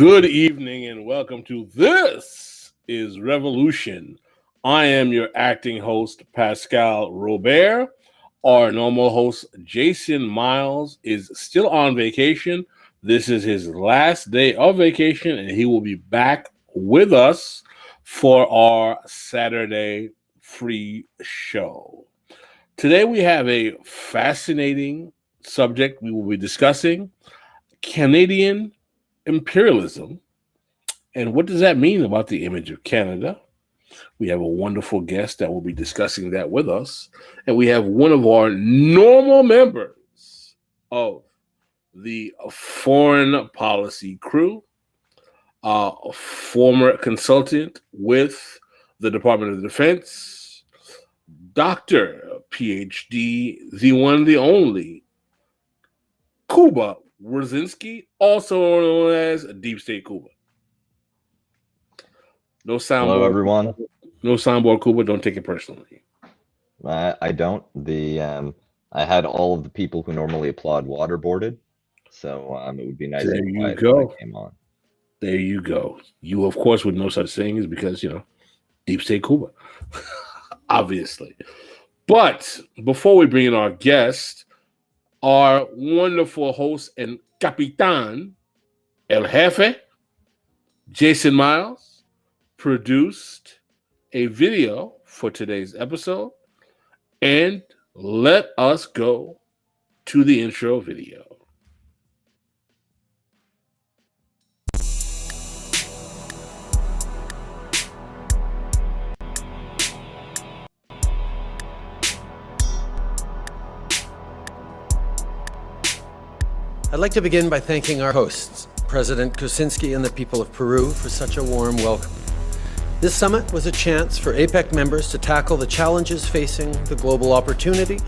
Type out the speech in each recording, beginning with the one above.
Good evening and welcome to This is Revolution. I am your acting host, Pascal Robert. Our normal host, Jason Miles, is still on vacation. This is his last day of vacation, and he will be back with us for our Saturday free show. Today we have a fascinating subject we will be discussing: Canadian imperialism. And what does that mean about the image of Canada? We have a wonderful guest that will be discussing that with us. And we have one of our normal members of the foreign policy crew, a former consultant with the Department of Defense, Dr. PhD, the one, the only, Kuba Wrzezinski, also known as Deep State Kuba. No soundboard. Hello, everyone. No soundboard, Kuba. Don't take it personally. I don't. I had all of the people who normally applaud waterboarded, so it would be nice. There you go. If I came on. There you go. You, of course, with no such thing is because Deep State Kuba, obviously. But before we bring in our guest, our wonderful host and Capitan, El Jefe, Jason Miles, produced a video for today's episode. And let us go to the intro video. I'd like to begin by thanking our hosts, President Kuczynski and the people of Peru, for such a warm welcome. This summit was a chance for APEC members to tackle the challenges facing the global opportunity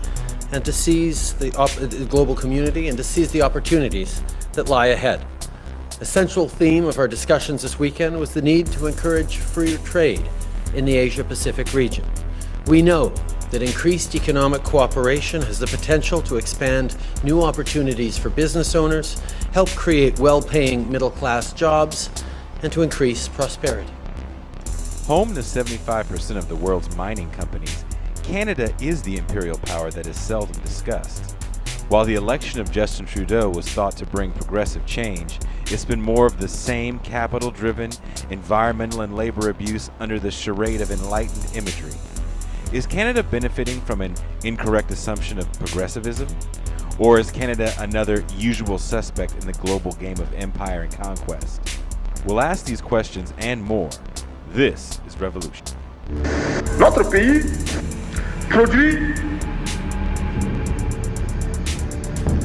and to seize the global community and to seize the opportunities that lie ahead. A central theme of our discussions this weekend was the need to encourage free trade in the Asia-Pacific region. We know that increased economic cooperation has the potential to expand new opportunities for business owners, help create well-paying middle-class jobs, and to increase prosperity. Home to 75% of the world's mining companies, Canada is the imperial power that is seldom discussed. While the election of Justin Trudeau was thought to bring progressive change, it's been more of the same capital-driven, environmental and labor abuse under the charade of enlightened imagery. Is Canada benefiting from an incorrect assumption of progressivism? Or is Canada another usual suspect in the global game of empire and conquest? We'll ask these questions and more. This is Revolution. Notre pays produit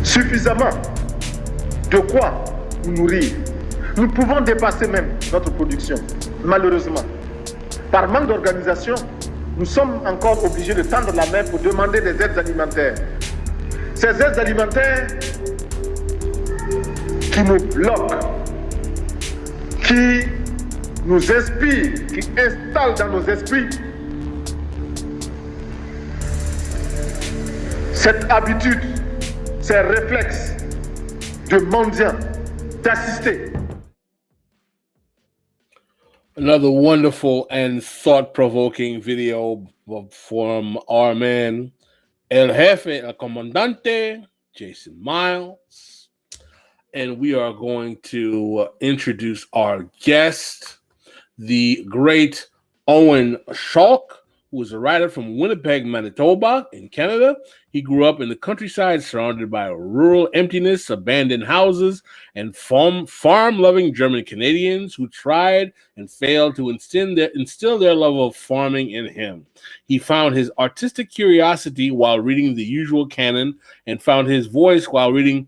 suffisamment de quoi nous nourrir. Nous pouvons dépasser même notre production, malheureusement. Par manque d'organisation, nous sommes encore obligés de tendre la main pour demander des aides alimentaires. Ces aides alimentaires qui nous bloquent, qui nous inspirent, qui installent dans nos esprits cette habitude, ces réflexes de mendiant, d'assister. Another wonderful and thought-provoking video from our man, El Jefe, El Comandante, Jason Miles. And we are going to introduce our guest, the great Owen Schalk, who is a writer from Winnipeg, Manitoba, in Canada. He grew up in the countryside, surrounded by rural emptiness, abandoned houses, and farm-loving German Canadians who tried and failed to instill their love of farming in him. He found his artistic curiosity while reading the usual canon and found his voice while reading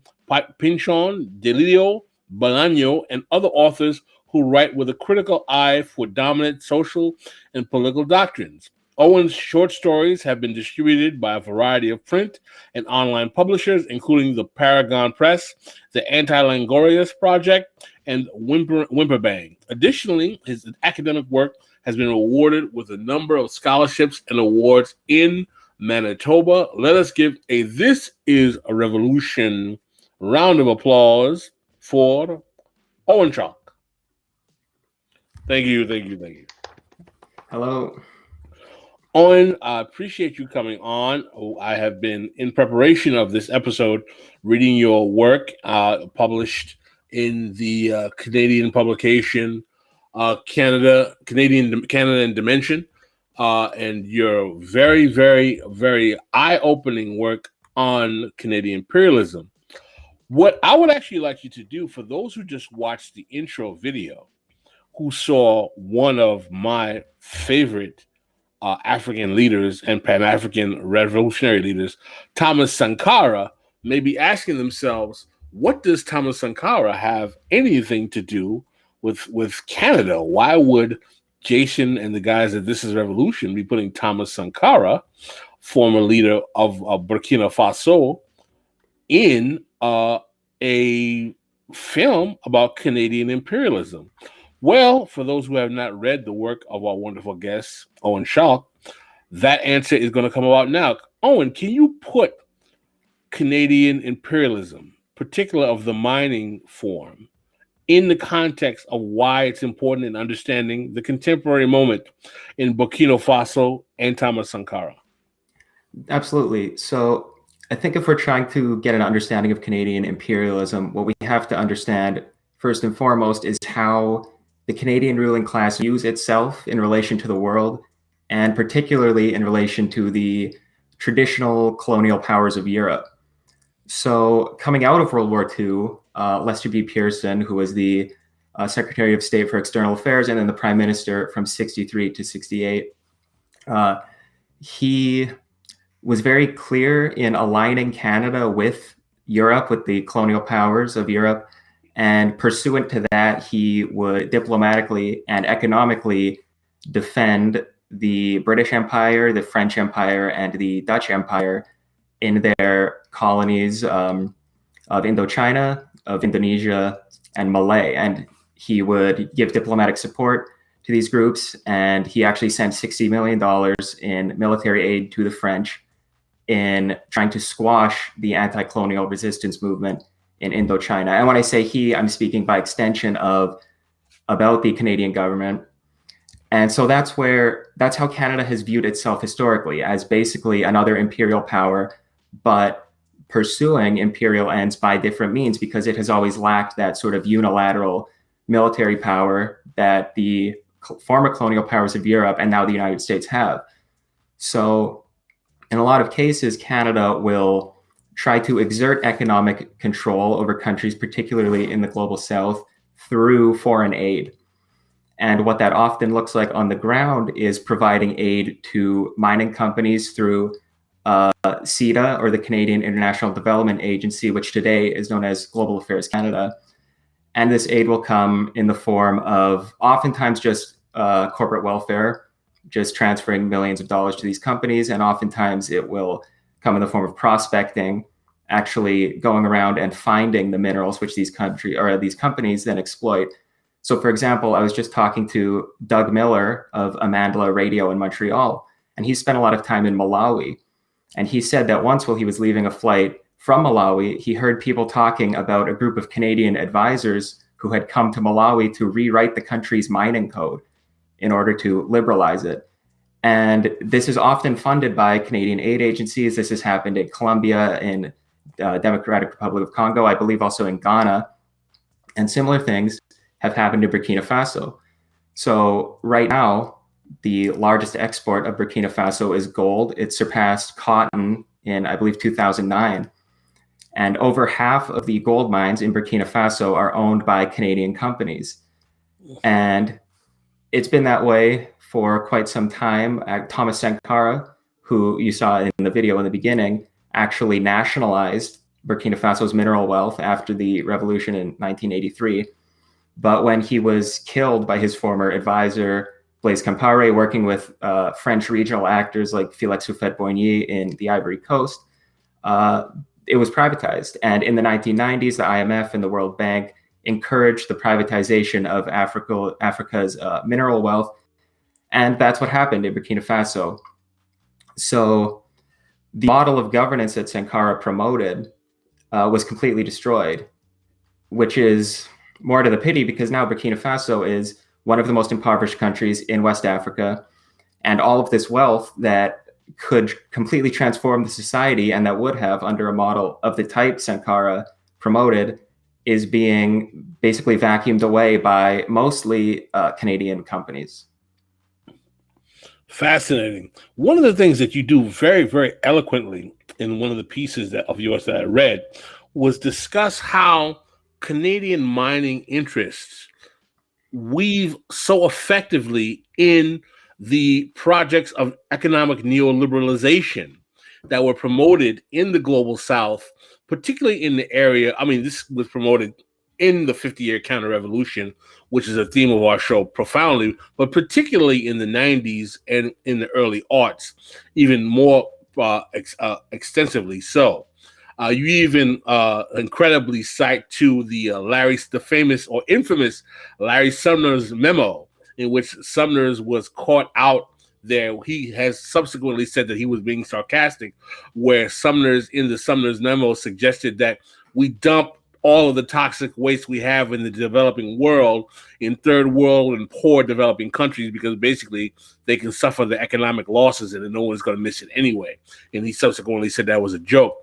Pynchon, DeLillo, Bolaño, and other authors who write with a critical eye for dominant social and political doctrines. Owen's short stories have been distributed by a variety of print and online publishers, including the Paragon Press, the Anti-Langorius Project, and Whimperbang. Additionally, his academic work has been awarded with a number of scholarships and awards in Manitoba. Let us give a This is a Revolution round of applause for Owen Schalk. Thank you. Hello. Owen, I appreciate you coming on. I have been, in preparation of this episode, reading your work published in the Canadian publication Canada and Dimension, and your very, very, very eye-opening work on Canadian imperialism. What I would actually like you to do, for those who just watched the intro video, who saw one of my favorite African leaders and Pan-African revolutionary leaders, Thomas Sankara, may be asking themselves, what does Thomas Sankara have anything to do with Canada? Why would Jason and the guys at This Is Revolution be putting Thomas Sankara, former leader of Burkina Faso, in a film about Canadian imperialism? Well, for those who have not read the work of our wonderful guest, Owen Schalk, that answer is going to come about now. Owen, can you put Canadian imperialism, particularly of the mining form, in the context of why it's important in understanding the contemporary moment in Burkina Faso and Thomas Sankara? Absolutely. So I think if we're trying to get an understanding of Canadian imperialism, what we have to understand first and foremost is how the Canadian ruling class views itself in relation to the world, and particularly in relation to the traditional colonial powers of Europe. So coming out of World War II, Lester B. Pearson, who was the Secretary of State for External Affairs and then the Prime Minister from 63 to 68, he was very clear in aligning Canada with Europe, with the colonial powers of Europe. And pursuant to that, he would diplomatically and economically defend the British Empire, the French Empire, and the Dutch Empire in their colonies of Indochina, of Indonesia, and Malay. And he would give diplomatic support to these groups. And he actually sent $60 million in military aid to the French in trying to squash the anti-colonial resistance movement in Indochina. And when I say he, I'm speaking by extension about the Canadian government. And so that's how Canada has viewed itself historically, as basically another imperial power, but pursuing imperial ends by different means, because it has always lacked that sort of unilateral military power that the former colonial powers of Europe and now the United States have. So in a lot of cases, Canada will try to exert economic control over countries, particularly in the global south, through foreign aid. And what that often looks like on the ground is providing aid to mining companies through CETA, or the Canadian International Development Agency, which today is known as Global Affairs Canada. And this aid will come in the form of oftentimes just corporate welfare, just transferring millions of dollars to these companies. And oftentimes it will come in the form of prospecting, actually going around and finding the minerals which these companies then exploit. So for example, I was just talking to Doug Miller of Amandla Radio in Montreal, and he spent a lot of time in Malawi. And he said that once while he was leaving a flight from Malawi, he heard people talking about a group of Canadian advisors who had come to Malawi to rewrite the country's mining code in order to liberalize it. And this is often funded by Canadian aid agencies. This has happened in Colombia, in Democratic Republic of Congo, I believe also in Ghana. And similar things have happened in Burkina Faso. So right now, the largest export of Burkina Faso is gold. It surpassed cotton in, I believe, 2009. And over half of the gold mines in Burkina Faso are owned by Canadian companies. And it's been that way for quite some time. Thomas Sankara, who you saw in the video in the beginning, actually nationalized Burkina Faso's mineral wealth after the revolution in 1983. But when he was killed by his former advisor, Blaise Compaoré, working with French regional actors like Félix Houphouët-Boigny in the Ivory Coast, it was privatized. And in the 1990s, the IMF and the World Bank encouraged the privatization of Africa's mineral wealth. And that's what happened in Burkina Faso. So the model of governance that Sankara promoted was completely destroyed, which is more to the pity because now Burkina Faso is one of the most impoverished countries in West Africa. And all of this wealth that could completely transform the society, and that would have under a model of the type Sankara promoted, is being basically vacuumed away by mostly Canadian companies. Fascinating. One of the things that you do very, very eloquently in one of the pieces of yours that I read was discuss how Canadian mining interests weave so effectively in the projects of economic neoliberalization that were promoted in the global South, particularly in the area. I mean, this was promoted in the 50-year counter-revolution, which is a theme of our show profoundly, but particularly in the 90s and in the early aughts, even more extensively so. You even incredibly cite to the famous or infamous Larry Sumner's memo, in which Sumner's was caught out there. He has subsequently said that he was being sarcastic, where in the Sumner's memo suggested that we dump all of the toxic waste we have in the developing world in third world and poor developing countries, because basically they can suffer the economic losses and then no one's going to miss it anyway. And he subsequently said that was a joke.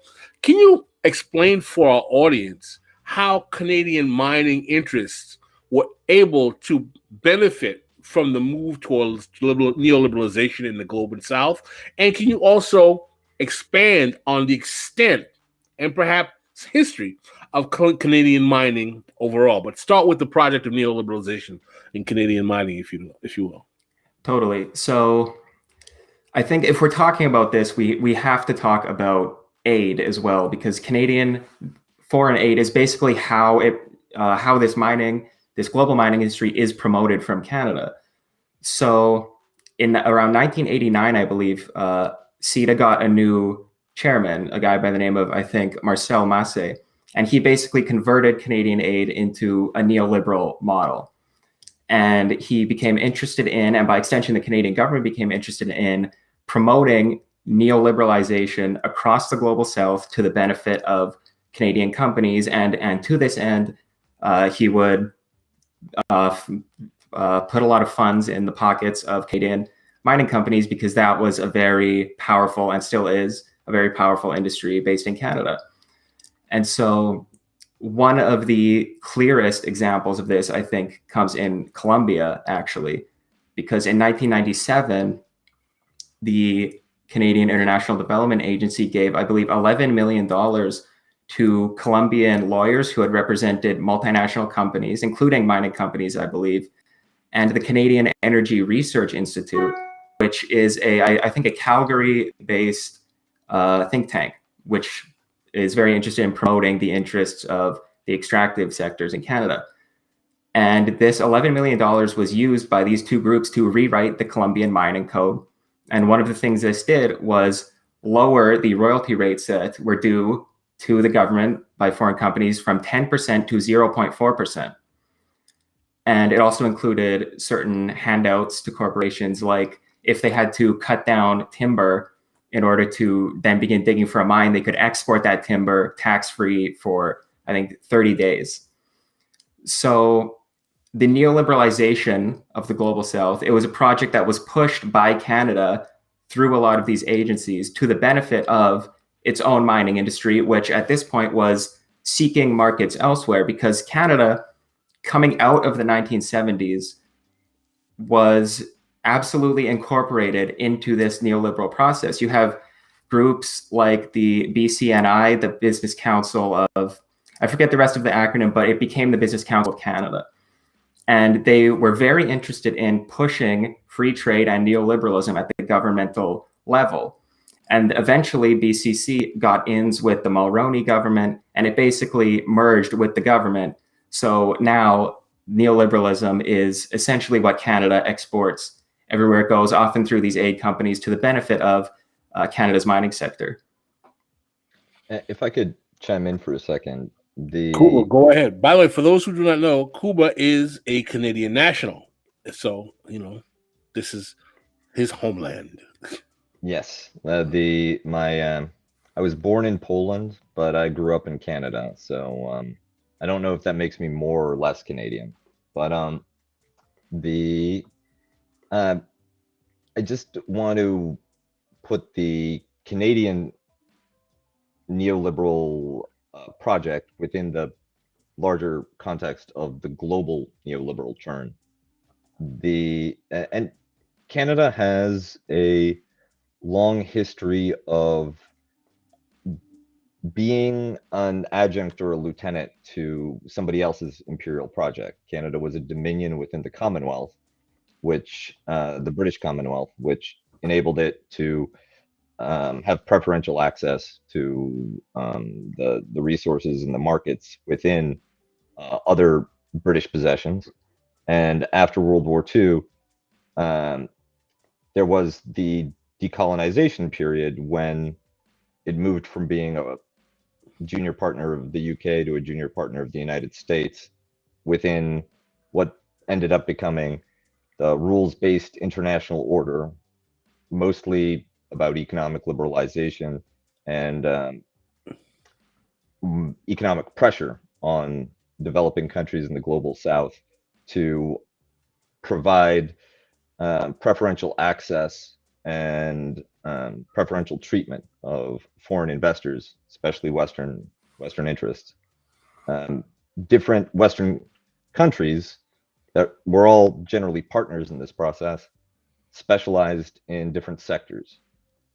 Can you explain for our audience how Canadian mining interests were able to benefit from the move towards neoliberalization in the global South? And can you also expand on the extent and perhaps history of Canadian mining overall? But start with the project of neoliberalization in Canadian mining, if you will. Totally. So I think if we're talking about this, we have to talk about aid as well, because Canadian foreign aid is basically how this global mining industry is promoted from Canada. So in around 1989, I believe, CETA got a new chairman, a guy by the name of, I think, Marcel Massé, and he basically converted Canadian aid into a neoliberal model. And he became interested in, and by extension, the Canadian government became interested in promoting neoliberalization across the global South to the benefit of Canadian companies. And to this end, he would put a lot of funds in the pockets of Canadian mining companies, because that was a very powerful, and still is a very powerful industry based in Canada. And so one of the clearest examples of this, I think, comes in Colombia, actually, because in 1997, the Canadian International Development Agency gave, I believe, $11 million to Colombian lawyers who had represented multinational companies, including mining companies, I believe, and the Canadian Energy Research Institute, which is I think a Calgary-based think tank, which is very interested in promoting the interests of the extractive sectors in Canada. And this $11 million was used by these two groups to rewrite the Colombian mining code. And one of the things this did was lower the royalty rates that were due to the government by foreign companies from 10% to 0.4%. And it also included certain handouts to corporations, like if they had to cut down timber in order to then begin digging for a mine, they could export that timber tax-free for, I think, 30 days. So the neoliberalization of the global South, it was a project that was pushed by Canada through a lot of these agencies to the benefit of its own mining industry, which at this point was seeking markets elsewhere, because Canada, coming out of the 1970s, was absolutely incorporated into this neoliberal process. You have groups like the BCNI, the Business Council of, I forget the rest of the acronym, but it became the Business Council of Canada. And they were very interested in pushing free trade and neoliberalism at the governmental level. And eventually BCC got ins with the Mulroney government, and it basically merged with the government. So now neoliberalism is essentially what Canada exports everywhere it goes, often through these aid companies, to the benefit of Canada's mining sector. If I could chime in for a second. Cuba, go ahead. By the way, for those who do not know, Cuba is a Canadian national. So, this is his homeland. Yes. I was born in Poland, but I grew up in Canada. So I don't know if that makes me more or less Canadian. But I just want to put the Canadian neoliberal project within the larger context of the global neoliberal turn. And Canada has a long history of being an adjunct or a lieutenant to somebody else's imperial project. Canada was a dominion within the Commonwealth, which the British Commonwealth, which enabled it to have preferential access to the resources and the markets within other British possessions. And after World War II, there was the decolonization period when it moved from being a junior partner of the UK to a junior partner of the United States within what ended up becoming the rules-based international order, mostly about economic liberalization and economic pressure on developing countries in the global south to provide preferential access and preferential treatment of foreign investors, especially Western interests. Different Western countries that were all generally partners in this process specialized in different sectors.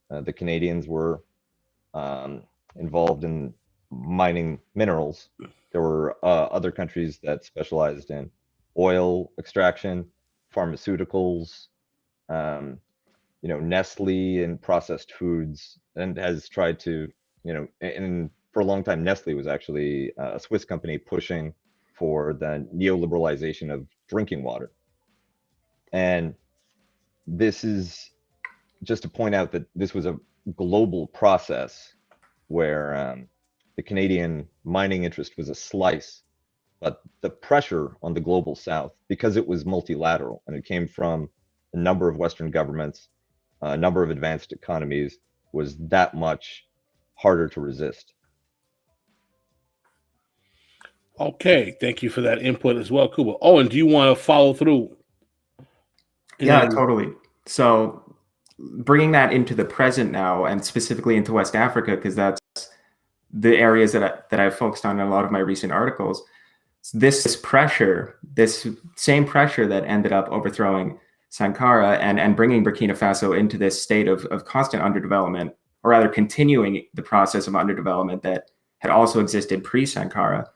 The Canadians were involved in mining minerals. There were other countries that specialized in oil extraction, pharmaceuticals, Nestle and processed foods, and has tried to, and for a long time, Nestle was actually a Swiss company pushing for the neoliberalization of drinking water. And this is just to point out that this was a global process where the Canadian mining interest was a slice, but the pressure on the global south, because it was multilateral and it came from a number of Western governments, a number of advanced economies, was that much harder to resist. Okay, thank you for that input as well, Kuba. Owen, do you want to follow through? Yeah, totally. So bringing that into the present now, and specifically into West Africa, because that's the areas that I've focused on in a lot of my recent articles. This pressure, this same pressure that ended up overthrowing Sankara and bringing Burkina Faso into this state of constant underdevelopment, or rather continuing the process of underdevelopment that had also existed pre-Sankara.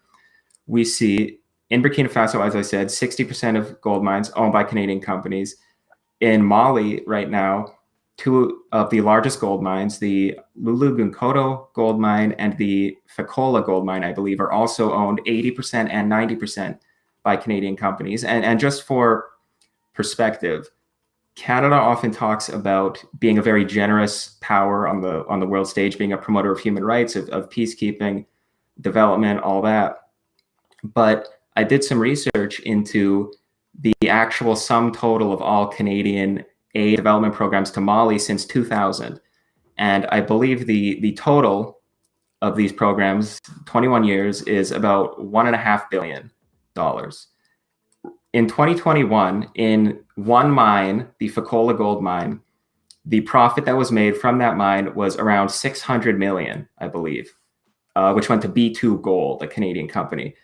We see in Burkina Faso, as I said, 60% of gold mines owned by Canadian companies. In Mali right now, two of the largest gold mines, the Loulo-Gounkoto gold mine and the Fekola gold mine, I believe, are also owned 80% and 90% by Canadian companies. And just for perspective, Canada often talks about being a very generous power on the world stage, being a promoter of human rights, of peacekeeping, development, all that. But I did some research into the actual sum total of all Canadian aid development programs to Mali since 2000. And I believe the total of these programs, 21 years, is about $1.5 billion. In 2021, in one mine, the Fekola gold mine, the profit that was made from that mine was around 600 million, I believe, which went to B2 Gold, a Canadian company.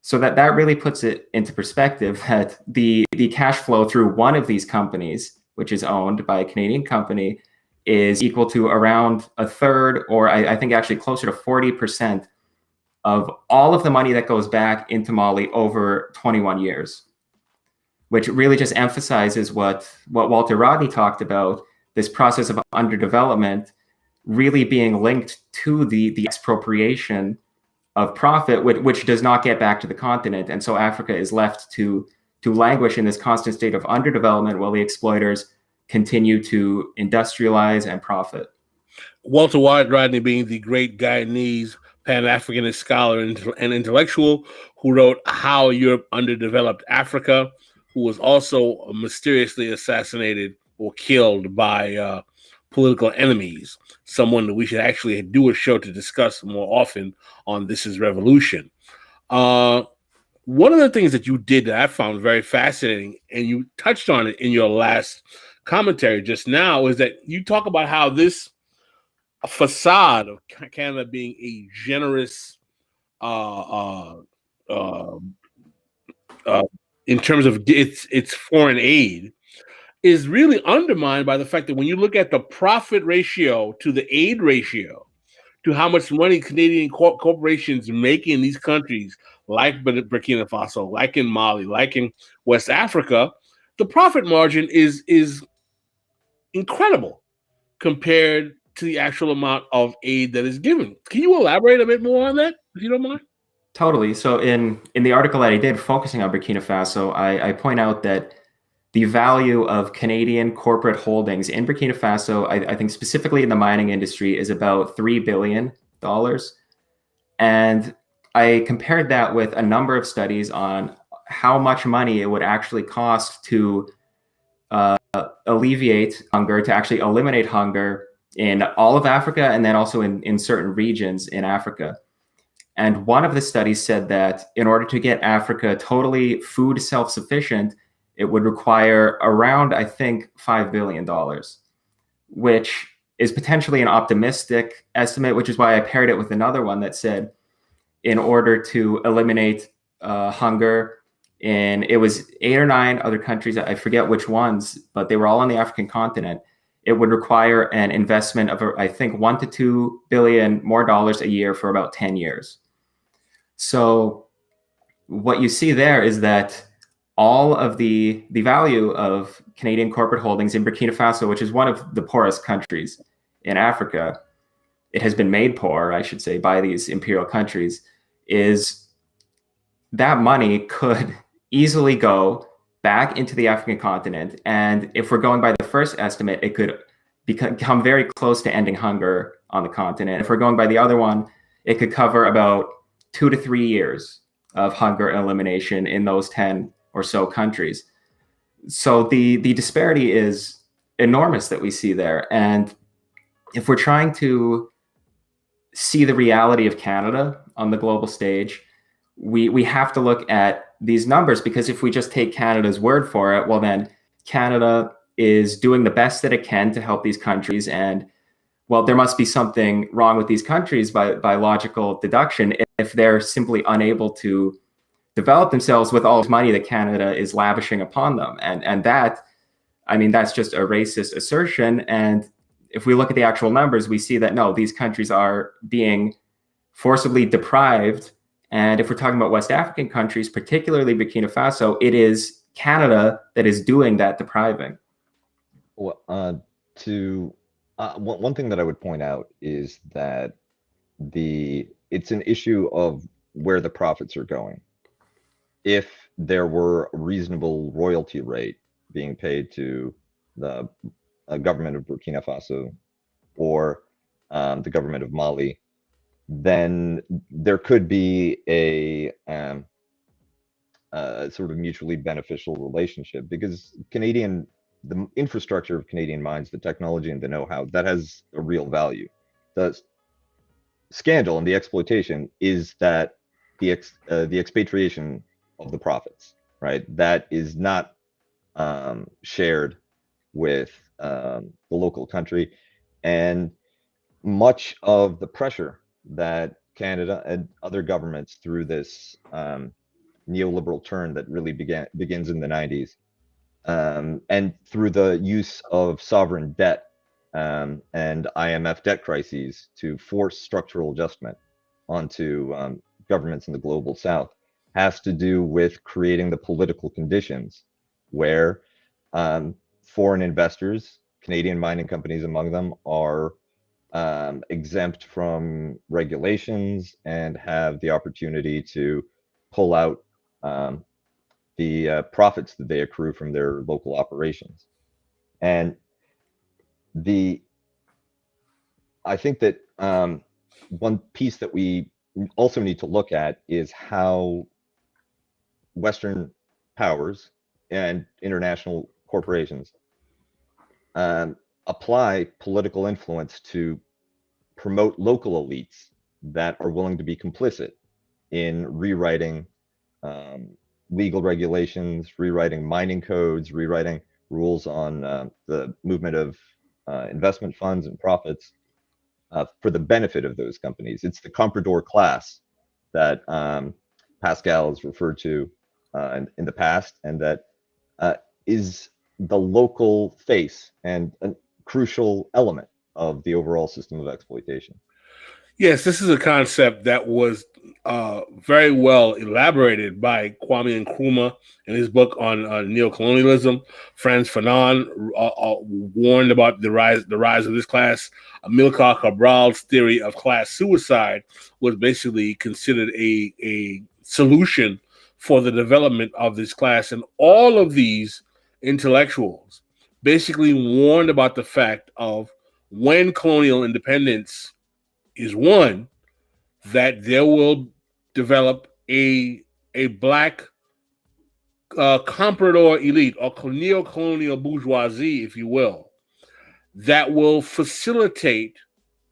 So that really puts it into perspective that the cash flow through one of these companies, which is owned by a Canadian company, is equal to around a third, or I think actually closer to 40% of all of the money that goes back into Mali over 21 years, which really just emphasizes what Walter Rodney talked about, this process of underdevelopment really being linked to the expropriation of profit, which does not get back to the continent. And so Africa is left to languish in this constant state of underdevelopment while the exploiters continue to industrialize and profit. Walter Rodney being the great Guyanese Pan-Africanist scholar and intellectual who wrote How Europe Underdeveloped Africa, who was also mysteriously assassinated or killed by political enemies, someone that we should actually do a show to discuss more often on This Is Revolution. one of the things that you did that I found very fascinating, and you touched on it in your last commentary just now, is that you talk about how this facade of Canada being a generous in terms of its foreign aid is really undermined by the fact that when you look at the profit ratio to the aid ratio, to how much money Canadian corporations make in these countries, like Burkina Faso, like in Mali, like in West Africa, the profit margin is incredible compared to the actual amount of aid that is given. Can you elaborate a bit more on that, if you don't mind? Totally. So in the article that I did focusing on Burkina Faso, I point out that the value of Canadian corporate holdings in Burkina Faso, I think specifically in the mining industry, is about $3 billion. And I compared that with a number of studies on how much money it would actually cost to alleviate hunger, to actually eliminate hunger in all of Africa, and then also in certain regions in Africa. And one of the studies said that in order to get Africa totally food self-sufficient, it would require around, I think, $5 billion, which is potentially an optimistic estimate, which is why I paired it with another one that said, in order to eliminate hunger, it was 8 or 9 other countries, I forget which ones, but they were all on the African continent. It would require an investment of, I think, $1 to $2 billion more dollars a year for about 10 years. So what you see there is that all of the value of Canadian corporate holdings in Burkina Faso, which is one of the poorest countries in Africa, it has been made poor, I should say, by these imperial countries, is that money could easily go back into the African continent. And if we're going by the first estimate, it could become very close to ending hunger on the continent. If we're going by the other one, it could cover about 2 to 3 years of hunger elimination in those 10 or so countries. So the disparity is enormous that we see there. And if we're trying to see the reality of Canada on the global stage, we have to look at these numbers, because if we just take Canada's word for it, well, then Canada is doing the best that it can to help these countries. And well, there must be something wrong with these countries by logical deduction if they're simply unable to develop themselves with all this money that Canada is lavishing upon them. And that, I mean, that's just a racist assertion. And if we look at the actual numbers, we see that no, these countries are being forcibly deprived. And if we're talking about West African countries, particularly Burkina Faso, it is Canada that is doing that depriving. Well, one thing that I would point out is that it's an issue of where the profits are going. If there were a reasonable royalty rate being paid to the government of Burkina Faso or the government of Mali, then there could be a sort of mutually beneficial relationship, because the infrastructure of Canadian mines, the technology and the know-how, that has a real value. The scandal and the exploitation is that the expatriation of the profits, right? That is not shared with the local country, and much of the pressure that Canada and other governments through this neoliberal turn that really begins in the 90s, and through the use of sovereign debt and IMF debt crises to force structural adjustment onto governments in the global south, has to do with creating the political conditions where foreign investors, Canadian mining companies among them, are exempt from regulations and have the opportunity to pull out the profits that they accrue from their local operations. And I think that one piece that we also need to look at is how Western powers and international corporations apply political influence to promote local elites that are willing to be complicit in rewriting legal regulations, rewriting mining codes, rewriting rules on the movement of investment funds and profits for the benefit of those companies. It's the comprador class that Pascal has referred to in the past, and that is the local face and a crucial element of the overall system of exploitation. Yes, this is a concept that was very well elaborated by Kwame Nkrumah in his book on neocolonialism. Frantz Fanon warned about the rise of this class. Amilcar Cabral's theory of class suicide was basically considered a solution for the development of this class. And all of these intellectuals basically warned about the fact of when colonial independence is won, that there will develop a black comprador elite or neo-colonial bourgeoisie, if you will, that will facilitate,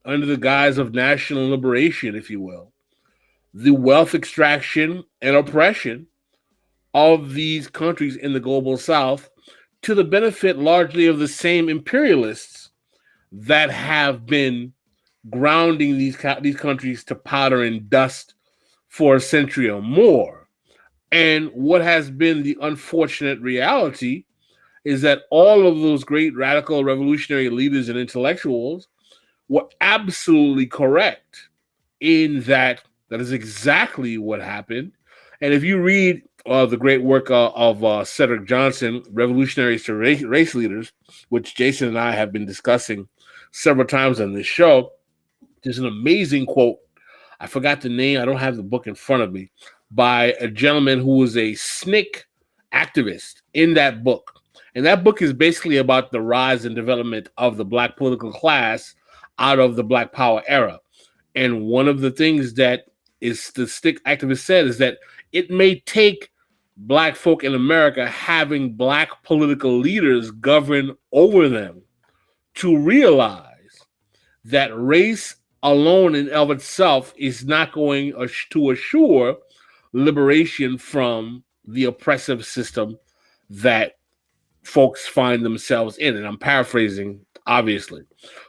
under the guise of national liberation, if you will, the wealth extraction and oppression of these countries in the global south to the benefit largely of the same imperialists that have been grounding these countries to powder and dust for a century or more. And what has been the unfortunate reality is that all of those great radical revolutionary leaders and intellectuals were absolutely correct in that is exactly what happened. And if you read the great work of Cedric Johnson, Revolutionaries to Race Leaders, which Jason and I have been discussing several times on this show, there's an amazing quote. I forgot the name. I don't have the book in front of me, by a gentleman who was a SNCC activist in that book. And that book is basically about the rise and development of the Black political class out of the Black Power era. And one of the things that is the SNCC activist said is that it may take Black folk in America having Black political leaders govern over them to realize that race alone in of itself is not going to assure liberation from the oppressive system that folks find themselves in. And I'm paraphrasing, obviously.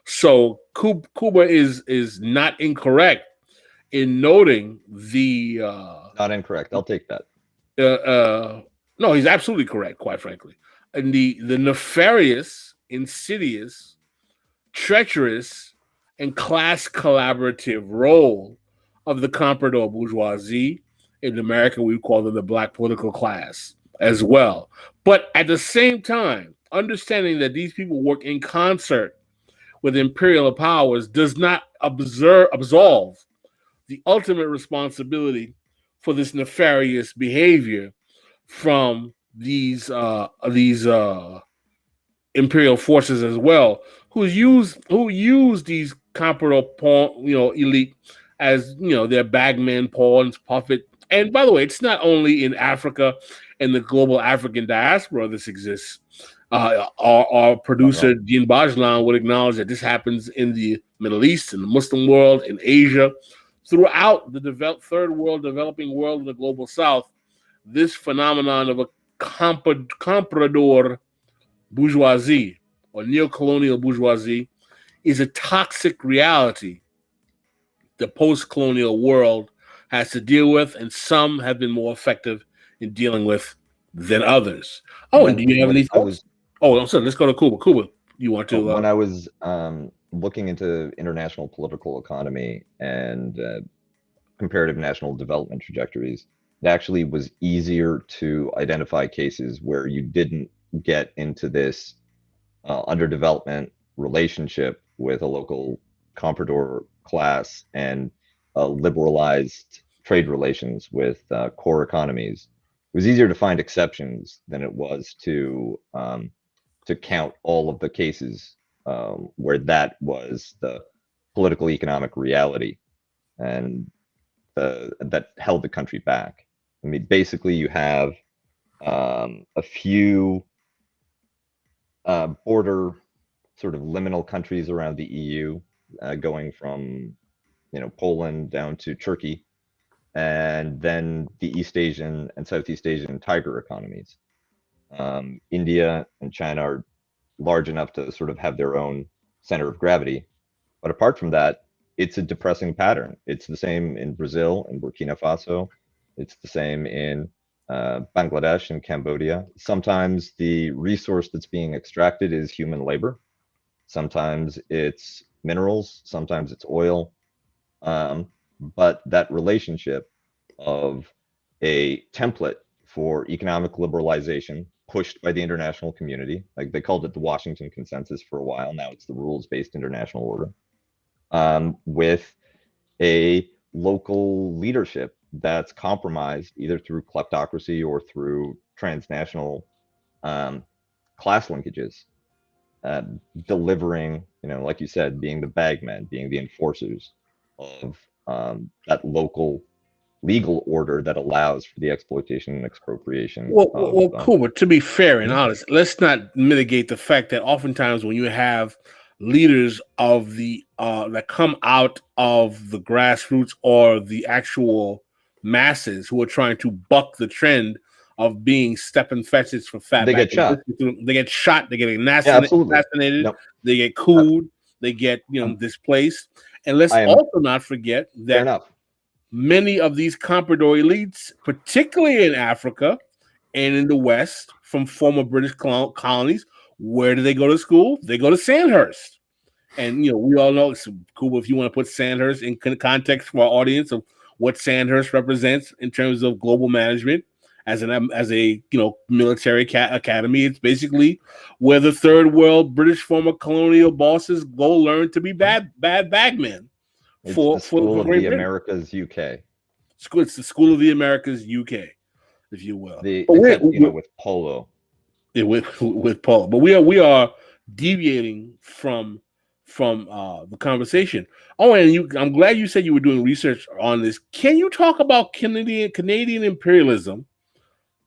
So Cuba is not incorrect in noting the... Not incorrect. I'll take that. No, he's absolutely correct, quite frankly. And the nefarious, insidious, treacherous, and class collaborative role of the comprador bourgeoisie. In America, we call them the Black political class as well. But at the same time, understanding that these people work in concert with imperial powers does not absolve the ultimate responsibility for this nefarious behavior from these imperial forces as well, who use these comprador elite as their bagmen, pawns, puppet. And by the way, it's not only in Africa and the global African diaspora this exists. Our producer Jean Bajlan would acknowledge that this happens in the Middle East, in the Muslim world, in Asia, throughout the third world, developing world, and the global South. This phenomenon of a comprador bourgeoisie or neocolonial bourgeoisie is a toxic reality the post-colonial world has to deal with, and some have been more effective in dealing with than others. Oh, and do you have any thoughts? I'm sorry, let's go to Cuba. Cuba, you want to... When I was looking into international political economy and comparative national development trajectories, it actually was easier to identify cases where you didn't get into this underdevelopment relationship with a local comprador class and liberalized trade relations with core economies. It was easier to find exceptions than it was to count all of the cases where that was the political economic reality and that held the country back. I mean, basically, you have a few border sort of liminal countries around the EU, going from Poland down to Turkey, and then the East Asian and Southeast Asian tiger economies. India and China are large enough to sort of have their own center of gravity. But apart from that, it's a depressing pattern. It's the same in Brazil and Burkina Faso. It's the same in Bangladesh and Cambodia. Sometimes the resource that's being extracted is human labor. Sometimes it's minerals. Sometimes it's oil. But that relationship of a template for economic liberalization pushed by the international community, like they called it the Washington Consensus for a while, now it's the rules-based international order, with a local leadership that's compromised either through kleptocracy or through transnational class linkages, delivering, like you said, being the bagmen, being the enforcers of that local legal order that allows for the exploitation and expropriation. Well, cool. But to be fair and honest, let's not mitigate the fact that oftentimes when you have leaders of the that come out of the grassroots or the actual masses who are trying to buck the trend of being stepping fetches for fat, they get shot. They get shot. They get assassinated. Nope. They get cooled. They get displaced. And let's also not forget that many of these comprador elites, particularly in Africa and in the West, from former British colonies, where do they go to school? They go to Sandhurst. And, we all know, it's cool if you want to put Sandhurst in context for our audience of what Sandhurst represents in terms of global management as a military academy. It's basically where the third world British former colonial bosses go learn to be bad bagmen. It's the School of the Americas UK. It's the School of the Americas UK, if you will. With polo. Yeah, with polo. But we are deviating from the conversation. Oh, and I'm glad you said you were doing research on this. Can you talk about Canadian imperialism,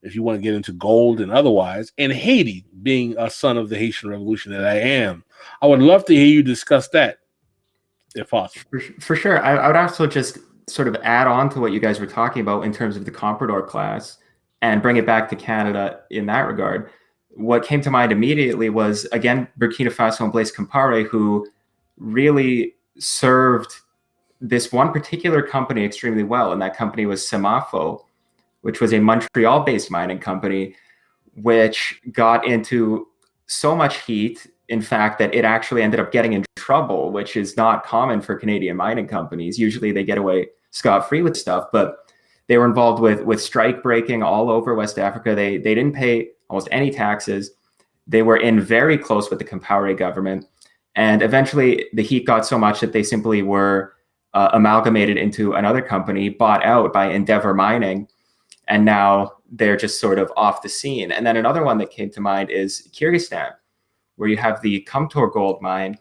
if you want to get into gold and otherwise, and Haiti, being a son of the Haitian Revolution that I am? I would love to hear you discuss that, if possible. For sure. I would also just sort of add on to what you guys were talking about in terms of the comprador class and bring it back to Canada in that regard. What came to mind immediately was, again, Burkina Faso and Blaise Compaoré, who really served this one particular company extremely well. And that company was Semafo, which was a Montreal-based mining company, which got into so much heat, in fact, that it actually ended up getting in trouble, which is not common for Canadian mining companies. Usually they get away scot-free with stuff, but they were involved with strike breaking all over West Africa. They didn't pay almost any taxes. They were in very close with the Compaoré government. And eventually the heat got so much that they simply were amalgamated into another company, bought out by Endeavour Mining. And now they're just sort of off the scene. And then another one that came to mind is Kyrgyzstan, where you have the Kumtor gold mine,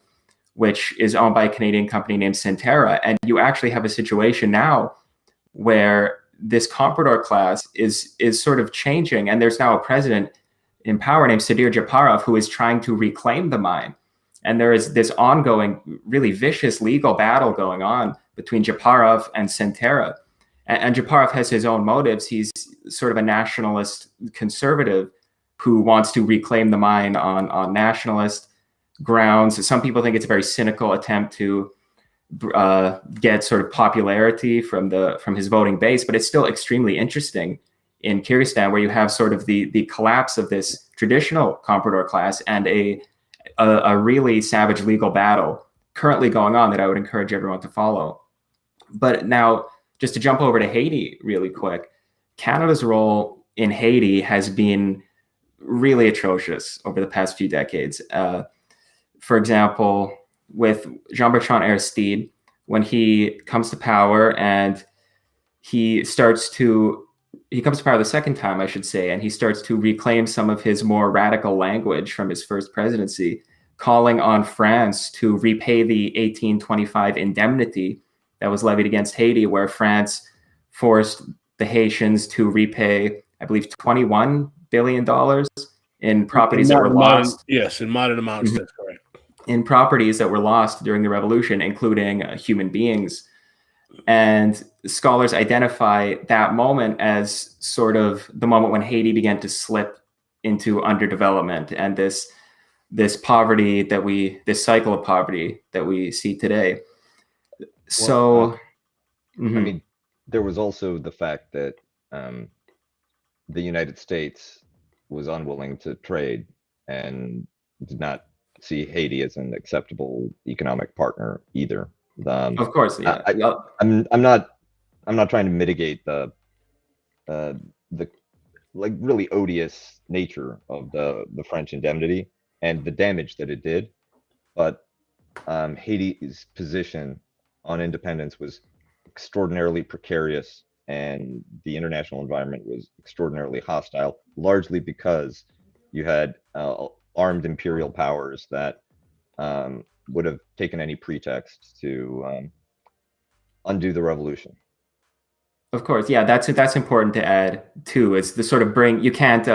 which is owned by a Canadian company named Centerra. And you actually have a situation now where this comprador class is sort of changing. And there's now a president in power named Sadir Japarov who is trying to reclaim the mine. And there is this ongoing, really vicious legal battle going on between Japarov and Centerra. And Japarov has his own motives. He's sort of a nationalist conservative who wants to reclaim the mine on nationalist grounds. Some people think it's a very cynical attempt to get sort of popularity from his voting base, but it's still extremely interesting in Kyrgyzstan, where you have sort of the collapse of this traditional comprador class and a really savage legal battle currently going on that I would encourage everyone to follow. But now, just to jump over to Haiti really quick, Canada's role in Haiti has been really atrocious over the past few decades. For example, with Jean-Bertrand Aristide, when he comes to power and he comes to power the second time, I should say, and he starts to reclaim some of his more radical language from his first presidency, calling on France to repay the 1825 indemnity that was levied against Haiti, where France forced the Haitians to repay, I believe, $21 billion in properties that were lost. Yes, in modern amounts, that's correct. In properties that were lost during the revolution, including human beings. And scholars identify that moment as sort of the moment when Haiti began to slip into underdevelopment and this poverty this cycle of poverty that we see today. So, I mean, there was also the fact that the United States was unwilling to trade and did not see Haiti as an acceptable economic partner either. Of course, yeah. I'm not trying to mitigate the like really odious nature of the French indemnity and the damage that it did, but Haiti's position on independence was extraordinarily precarious, and the international environment was extraordinarily hostile, largely because you had armed imperial powers that would have taken any pretext to undo the revolution. Of course, yeah, that's important to add too. It's the sort of you can't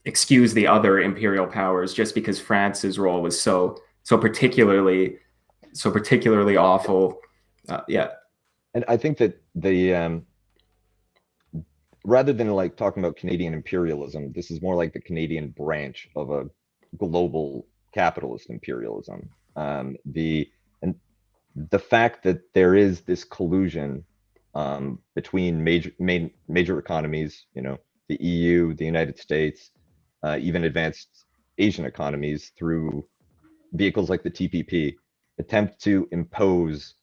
excuse the other imperial powers just because France's role was so particularly awful. Yeah. And I think that the rather than like talking about Canadian imperialism, this is more like the Canadian branch of a global capitalist imperialism. The fact that there is this collusion between major economies, you know, the EU, the United States, even advanced Asian economies through vehicles like the TPP, attempt to impose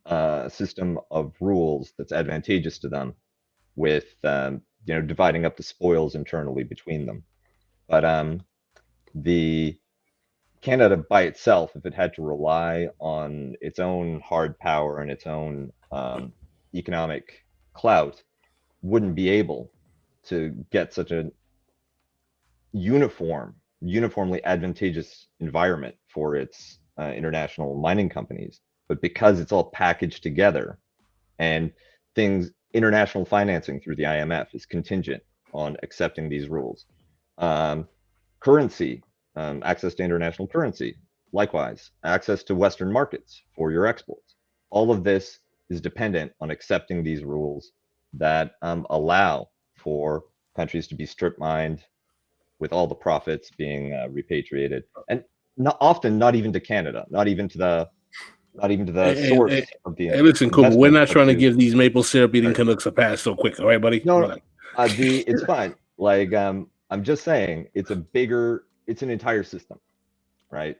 a system of rules that's advantageous to them, with you know, dividing up the spoils internally between them. But the Canada by itself, if it had to rely on its own hard power and its own economic clout, wouldn't be able to get such a uniformly advantageous environment for its international mining companies. But because it's all packaged together, and international financing through the IMF is contingent on accepting these rules. Currency, access to international currency, likewise, access to Western markets for your exports. All of this is dependent on accepting these rules that allow for countries to be strip mined, with all the profits being repatriated, and often not even to Canada, not even to the source of the. Hey, listen, Kuba, we're not trying to give these maple syrup eating Canucks a pass so quick, all right, buddy? No, it's fine. Like, I'm just saying, it's an entire system, right?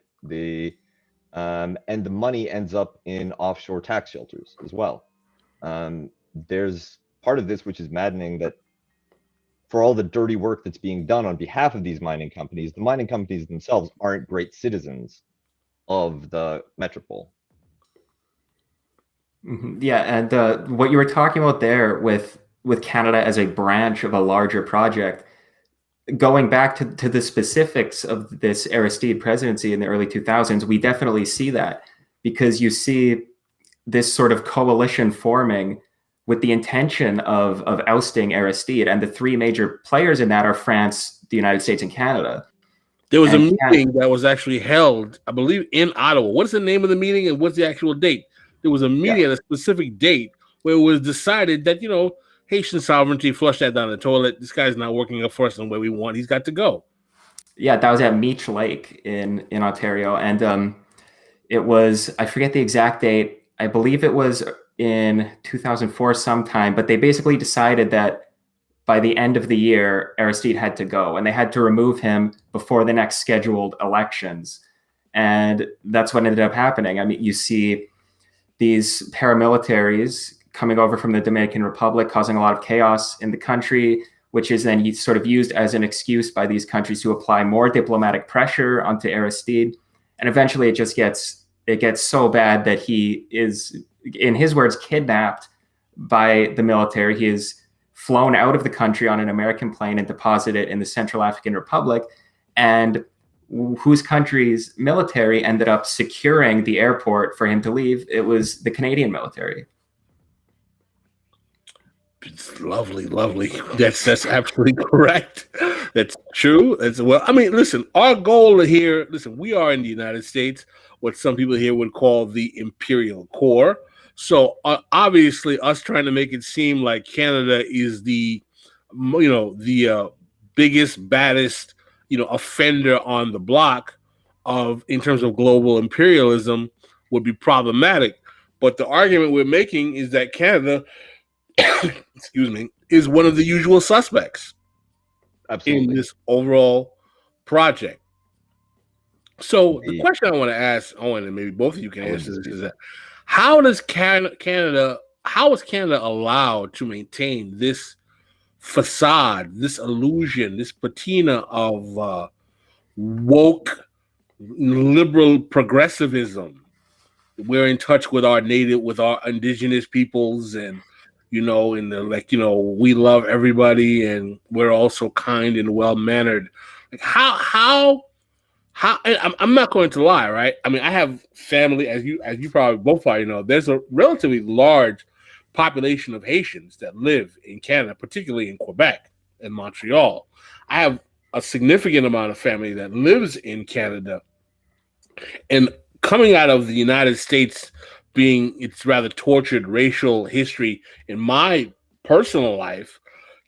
And the money ends up in offshore tax shelters as well. There's part of this which is maddening, that for all the dirty work that's being done on behalf of these mining companies, the mining companies themselves aren't great citizens of the metropole. Mm-hmm. Yeah, and what you were talking about there with Canada as a branch of a larger project, going back to the specifics of this Aristide presidency in the early 2000s, we definitely see that, because you see this sort of coalition forming with the intention of ousting Aristide, and the three major players in that are France, the United States, and Canada. There was a meeting that was actually held, I believe, in Ottawa. What's the name of the meeting and what's the actual date? There was a meeting at a specific date where it was decided that, you know, Haitian sovereignty, flush that down the toilet. This guy's not working up for us in the way we want. He's got to go. Yeah, that was at Meech Lake in Ontario. And it was, I forget the exact date. I believe it was in 2004 sometime, but they basically decided that by the end of the year, Aristide had to go, and they had to remove him before the next scheduled elections. And that's what ended up happening. I mean, you see these paramilitaries coming over from the Dominican Republic, causing a lot of chaos in the country, which is then sort of used as an excuse by these countries to apply more diplomatic pressure onto Aristide. And eventually it gets so bad that he is, in his words, kidnapped by the military. He is flown out of the country on an American plane and deposited in the Central African Republic, and whose country's military ended up securing the airport for him to leave. It was the Canadian military. It's lovely. That's absolutely correct. That's true. Well, I mean, listen, our goal here, we are in the United States, what some people here would call the imperial core. So obviously, us trying to make it seem like Canada is the, biggest, baddest, offender on the block in terms of global imperialism would be problematic. But the argument we're making is that Canada, excuse me, is one of the usual suspects Absolutely. in this overall project. So the question I want to ask Owen, and maybe both of you can answer this, is that how is Canada allowed to maintain this facade, this illusion, this patina of woke liberal progressivism? We're in touch with our indigenous peoples, and we love everybody, and we're also kind and well mannered. Like how I'm not going to lie, right? I mean, I have family, as you probably both know. There's a relatively large population of Haitians that live in Canada, particularly in Quebec and Montreal. I have a significant amount of family that lives in Canada, and coming out of the United States, being its rather tortured racial history in my personal life,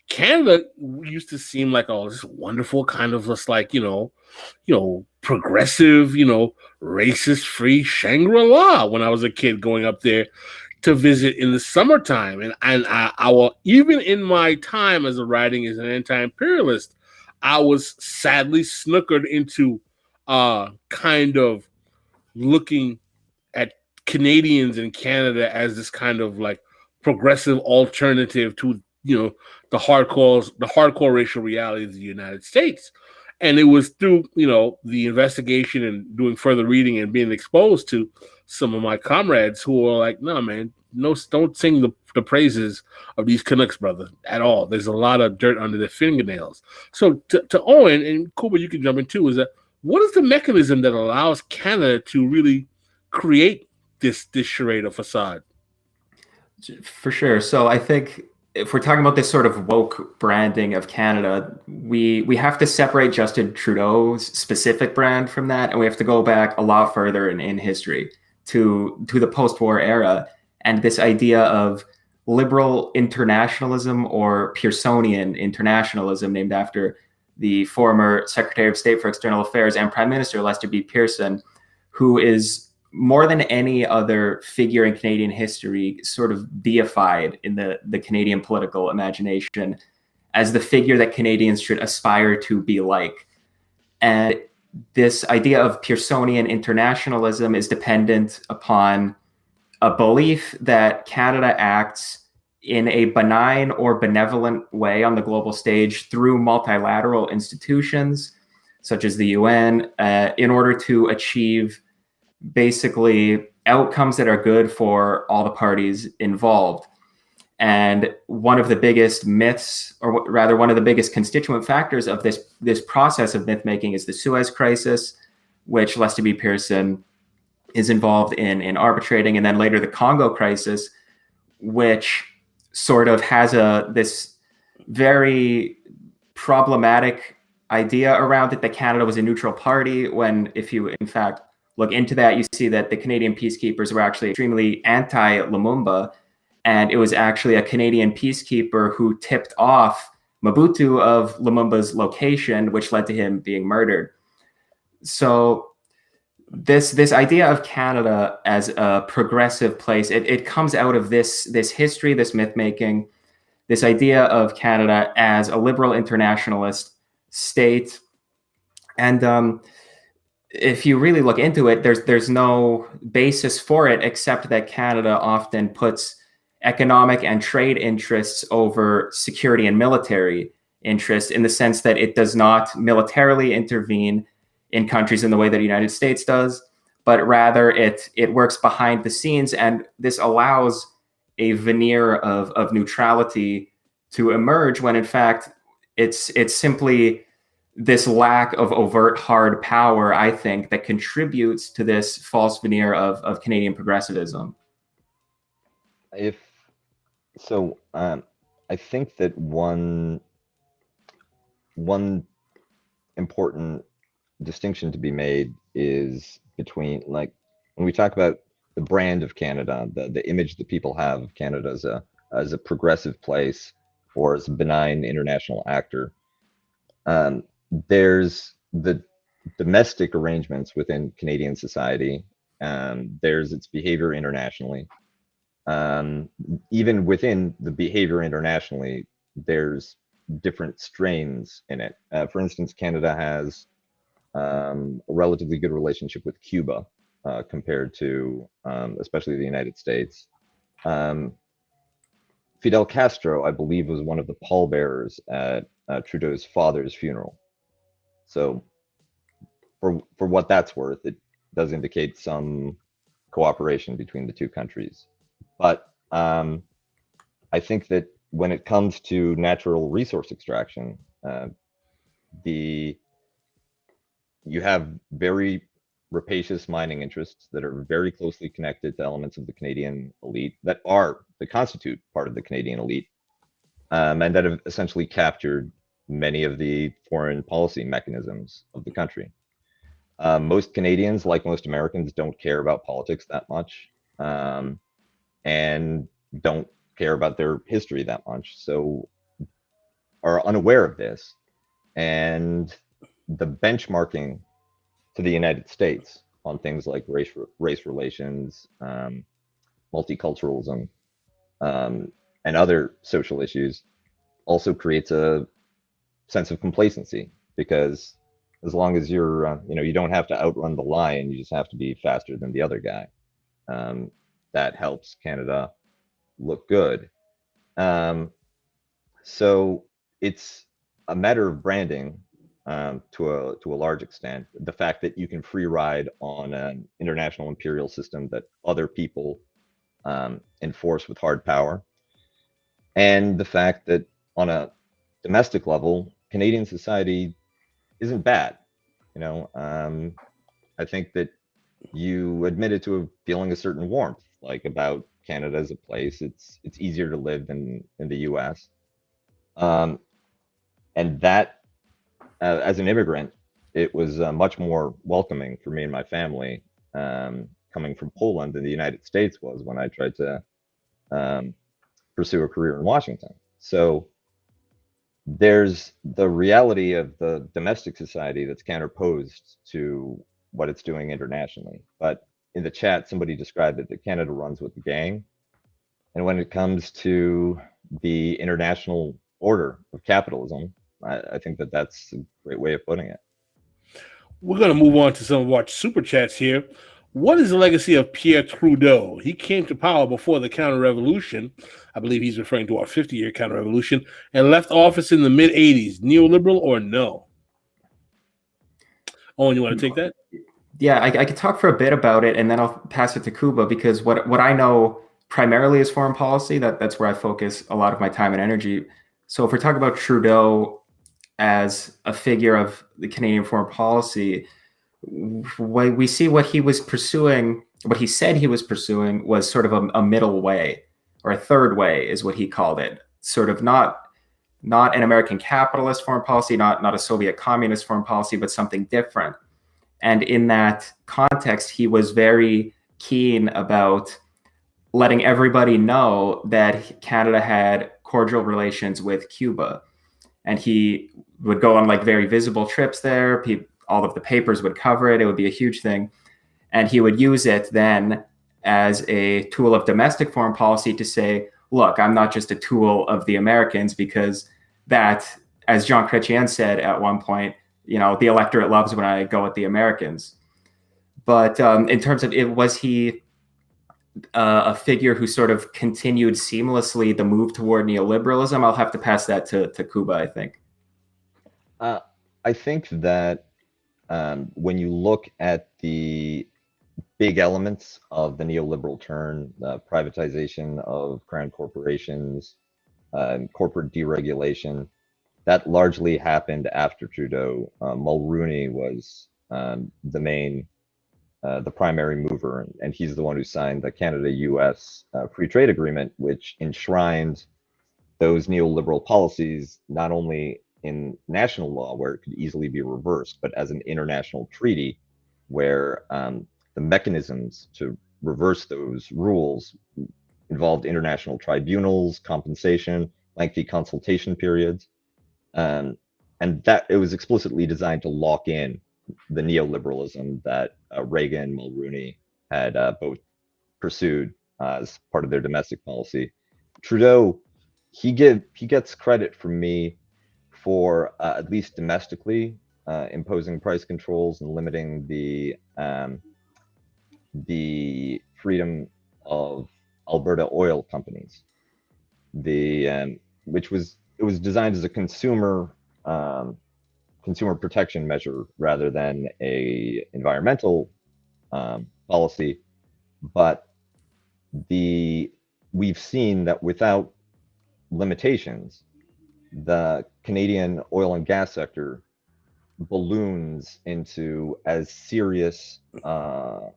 Canada used to seem like this wonderful kind of just like progressive, racist-free Shangri-La when I was a kid going up there to visit in the summertime. And I will, even in my time as writing as an anti-imperialist, I was sadly snookered into kind of looking at Canadians in Canada as this kind of like progressive alternative to the hardcore racial reality of the United States. And it was through the investigation and doing further reading and being exposed to some of my comrades who were like, no man, no, don't sing the praises of these Canucks, brother, at all. There's a lot of dirt under their fingernails. So to Owen, and Kuba, you can jump in too, is that what is the mechanism that allows Canada to really create this charade of facade? For sure. So I think if we're talking about this sort of woke branding of Canada, we have to separate Justin Trudeau's specific brand from that, and we have to go back a lot further in history to the post-war era, and this idea of liberal internationalism or Piersonian internationalism, named after the former Secretary of State for External Affairs and Prime Minister Lester B. Pearson, who is more than any other figure in Canadian history sort of deified in the Canadian political imagination as the figure that Canadians should aspire to be like. And this idea of Piersonian internationalism is dependent upon a belief that Canada acts in a benign or benevolent way on the global stage through multilateral institutions, such as the UN, in order to achieve basically outcomes that are good for all the parties involved. And one of the biggest myths, or rather one of the biggest constituent factors of this process of myth making, is the Suez Crisis, which Lester B. Pearson is involved in arbitrating, and then later the Congo crisis, which sort of has this very problematic idea around it that Canada was a neutral party, when if you in fact look into that, you see that the Canadian peacekeepers were actually extremely anti-Lumumba, and it was actually a Canadian peacekeeper who tipped off Mobutu of Lumumba's location, which led to him being murdered. So this idea of Canada as a progressive place, it comes out of this history, this myth making, this idea of Canada as a liberal internationalist state. And if you really look into it, there's no basis for it except that Canada often puts economic and trade interests over security and military interests, in the sense that it does not militarily intervene in countries in the way that the United States does, but rather it works behind the scenes, and this allows a veneer of neutrality to emerge, when in fact it's simply this lack of overt hard power, I think, that contributes to this false veneer of Canadian progressivism. I think that one important distinction to be made is between, like, when we talk about brand of Canada, the image that people have of Canada as a progressive place or as a benign international actor. There's the domestic arrangements within Canadian society. There's its behavior internationally. Even within the behavior internationally, there's different strains in it. For instance, Canada has a relatively good relationship with Cuba compared to especially the United States. Fidel Castro, I believe, was one of the pallbearers at Trudeau's father's funeral. So for what that's worth, it does indicate some cooperation between the two countries. But I think that when it comes to natural resource extraction, you have very rapacious mining interests that are very closely connected to elements of the Canadian elite that constitute part of the Canadian elite, and that have essentially captured many of the foreign policy mechanisms of the country. Most Canadians, like most Americans, don't care about politics that much, and don't care about their history that much, so are unaware of this. And the benchmarking to the United States on things like race relations, multiculturalism, and other social issues also creates a sense of complacency, because as long as you're, you don't have to outrun the lion, you just have to be faster than the other guy. That helps Canada look good. So it's a matter of branding to a large extent. The fact that you can free ride on an international imperial system that other people enforce with hard power, and the fact that on a domestic level, Canadian society isn't bad. I think that you admitted to feeling a certain warmth, like about Canada as a place. It's easier to live than in the U.S. And that, as an immigrant, it was much more welcoming for me and my family coming from Poland than the United States was when I tried to pursue a career in Washington. So there's the reality of the domestic society that's counterposed to what it's doing internationally. But in the chat, somebody described it that Canada runs with the gang. And when it comes to the international order of capitalism, I think that that's a great way of putting it. We're going to move on to some of our super chats here. What is the legacy of Pierre Trudeau? He came to power before the counter-revolution. I believe he's referring to our 50-year counter-revolution, and left office in the mid-'80s. Neoliberal or no? Owen, you want to take that? Yeah, I could talk for a bit about it, and then I'll pass it to Kuba, because what I know primarily is foreign policy. That's where I focus a lot of my time and energy. So if we're talking about Trudeau as a figure of the Canadian foreign policy, we see what he was pursuing, what he said he was pursuing was sort of a middle way, or a third way is what he called it. Sort of not an American capitalist foreign policy, not a Soviet communist foreign policy, but something different. And in that context, he was very keen about letting everybody know that Canada had cordial relations with Cuba. And he would go on like very visible trips there. All of the papers would cover it. It would be a huge thing. And he would use it then as a tool of domestic foreign policy to say, look, I'm not just a tool of the Americans, because that, as Jean Chrétien said at one point, the electorate loves when I go at the Americans. But in terms of was he a figure who sort of continued seamlessly the move toward neoliberalism? I'll have to pass that to Kuba, I think. I think that when you look at the big elements of the neoliberal turn, privatization of crown corporations, corporate deregulation, that largely happened after Trudeau. Mulroney was the primary mover, and he's the one who signed the Canada-U.S. Free Trade Agreement, which enshrined those neoliberal policies not only in national law, where it could easily be reversed, but as an international treaty, where the mechanisms to reverse those rules involved international tribunals, compensation, lengthy consultation periods, and that it was explicitly designed to lock in the neoliberalism that Reagan, Mulroney had both pursued as part of their domestic policy. Trudeau, he gets credit from me for at least domestically imposing price controls and limiting the freedom of Alberta oil companies. Which was designed as a consumer protection measure rather than a environmental policy, but we've seen that without limitations, the Canadian oil and gas sector balloons into as serious a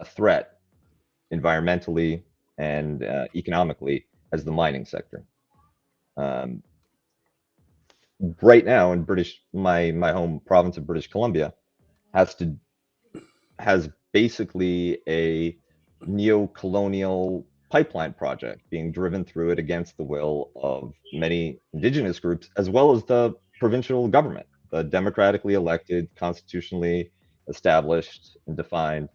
threat environmentally and economically as the mining sector. Right now in my home province of British Columbia has basically a neo-colonial pipeline project being driven through it against the will of many Indigenous groups, as well as the provincial government, the democratically elected, constitutionally established and defined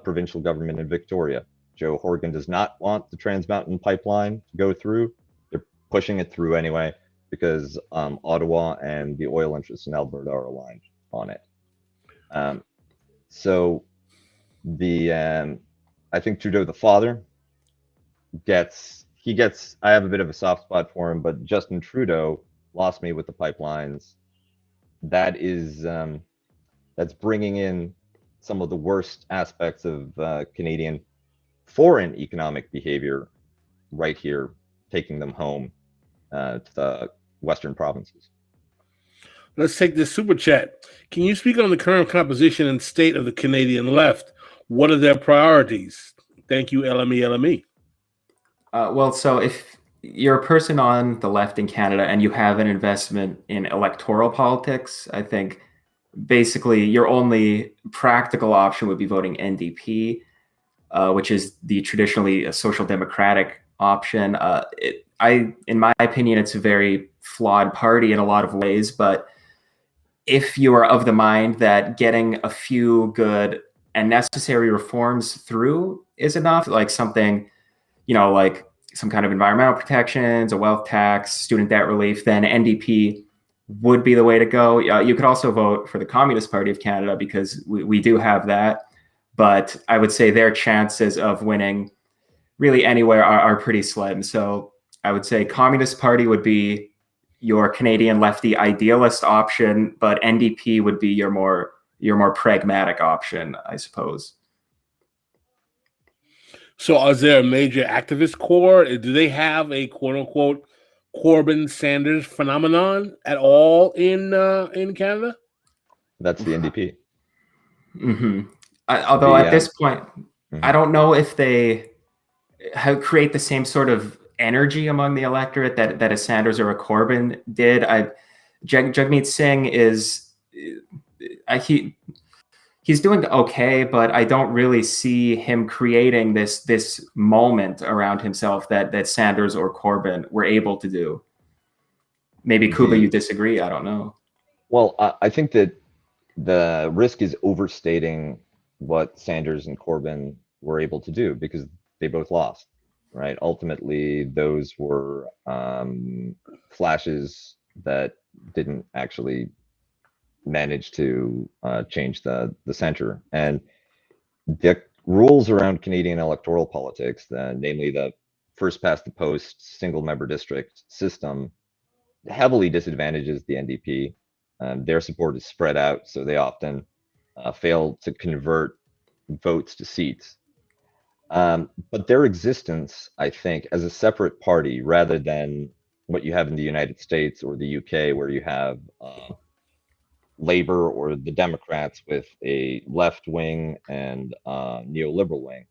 provincial government in Victoria. Joe Horgan does not want the Trans Mountain Pipeline to go through. They're pushing it through anyway because Ottawa and the oil interests in Alberta are aligned on it. So I think Trudeau the father gets, I have a bit of a soft spot for him, but Justin Trudeau lost me with the pipelines. That is, that's bringing in some of the worst aspects of Canadian foreign economic behavior right here, taking them home to the Western provinces. Let's take this super chat. Can you speak on the current composition and state of the Canadian left? What are their priorities? Thank you, LME. Well, so if you're a person on the left in Canada and you have an investment in electoral politics, I think basically your only practical option would be voting NDP, which is the traditionally a social democratic option. In my opinion, it's a very flawed party in a lot of ways, but if you are of the mind that getting a few good and necessary reforms through is enough, like something, like some kind of environmental protections, a wealth tax, student debt relief, then NDP would be the way to go. You could also vote for the Communist Party of Canada because we do have that. But I would say their chances of winning really anywhere are pretty slim. So I would say Communist Party would be your Canadian lefty idealist option, but NDP would be your more pragmatic option, I suppose. So is there a major activist core? Do they have a quote-unquote Corbyn Sanders phenomenon at all in Canada? That's the NDP. Mm-hmm. Although at this point, I don't know if they create the same sort of energy among the electorate that a Sanders or a Corbyn did. Jagmeet Singh is he's doing okay, but I don't really see him creating this moment around himself that Sanders or Corbyn were able to do. Maybe Kuba, you disagree. I don't know. Well, I think that the risk is overstating what Sanders and Corbyn were able to do because they both lost, right? Ultimately, those were flashes that didn't actually manage to change the center. And the rules around Canadian electoral politics, namely the first past the post single member district system, heavily disadvantages the NDP. Their support is spread out, so they often fail to convert votes to seats. But their existence, I think, as a separate party, rather than what you have in the United States or the UK, where you have Labour or the Democrats with a left wing and neoliberal wing,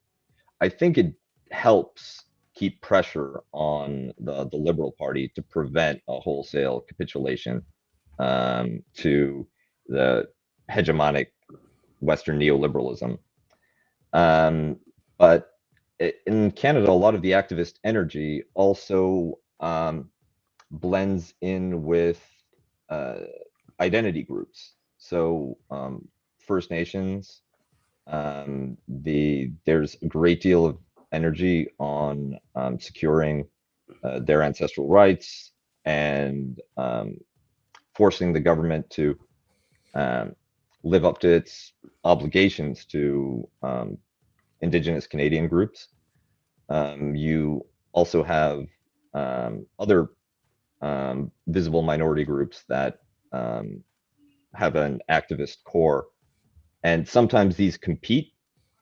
I think it helps keep pressure on the Liberal Party to prevent a wholesale capitulation to the hegemonic Western neoliberalism. But in Canada, a lot of the activist energy also blends in with identity groups. So First Nations, there's a great deal of energy on securing their ancestral rights and forcing the government to live up to its obligations to Indigenous Canadian groups. You also have other visible minority groups that have an activist core. And sometimes these compete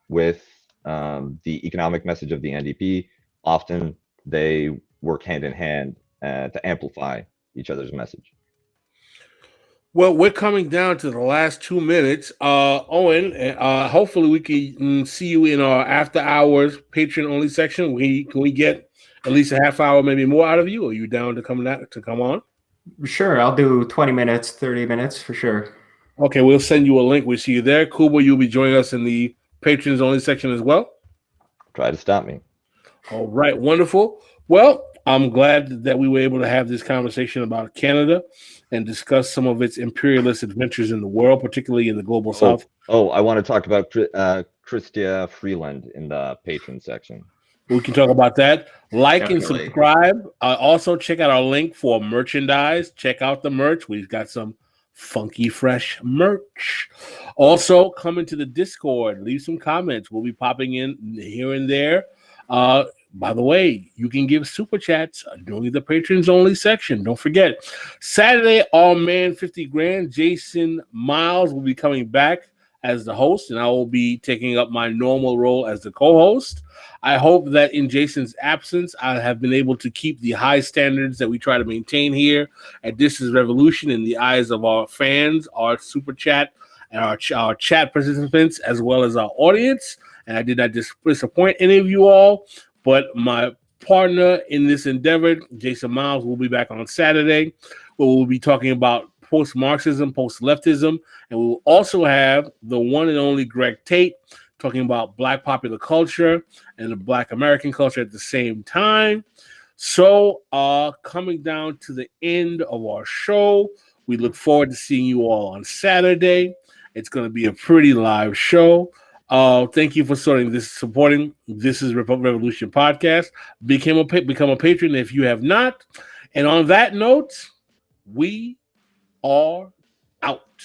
with the economic message of the NDP. Often they work hand in hand to amplify each other's message. Well, we're coming down to the last 2 minutes. Owen, hopefully we can see you in our after hours Patreon only section. Can we get at least a half hour, maybe more out of you? Are you down to come on? Sure, I'll do 20 minutes, 30 minutes for sure. Okay, we'll send you a link. We'll see you there. Kuba, you'll be joining us in the Patrons only section as well. Try to stop me. All right, wonderful. Well, I'm glad that we were able to have this conversation about Canada and discuss some of its imperialist adventures in the world, particularly in the global south. Oh, I want to talk about Chrystia Freeland in the patron section. We can talk about that. Like Definitely. and subscribe. Also, check out our link for merchandise. Check out the merch. We've got some funky, fresh merch. Also, come into the Discord. Leave some comments. We'll be popping in here and there. By the way, you can give super chats during the patrons only section. Don't forget, Saturday, All Man 50 Grand. Jason Miles will be coming back as the host, and I will be taking up my normal role as the co-host. I hope that in Jason's absence, I have been able to keep the high standards that we try to maintain here at This Is Revolution in the eyes of our fans, our super chat, and our chat participants, as well as our audience. And I did not disappoint any of you all. But my partner in this endeavor, Jason Miles, will be back on Saturday, where we'll be talking about post-Marxism, post-leftism, and we will also have the one and only Greg Tate talking about Black popular culture and the Black American culture at the same time. So coming down to the end of our show, we look forward to seeing you all on Saturday. It's going to be a pretty live show. Thank you for supporting This Is Revolution podcast. Become a patron if you have not. And on that note, we are out.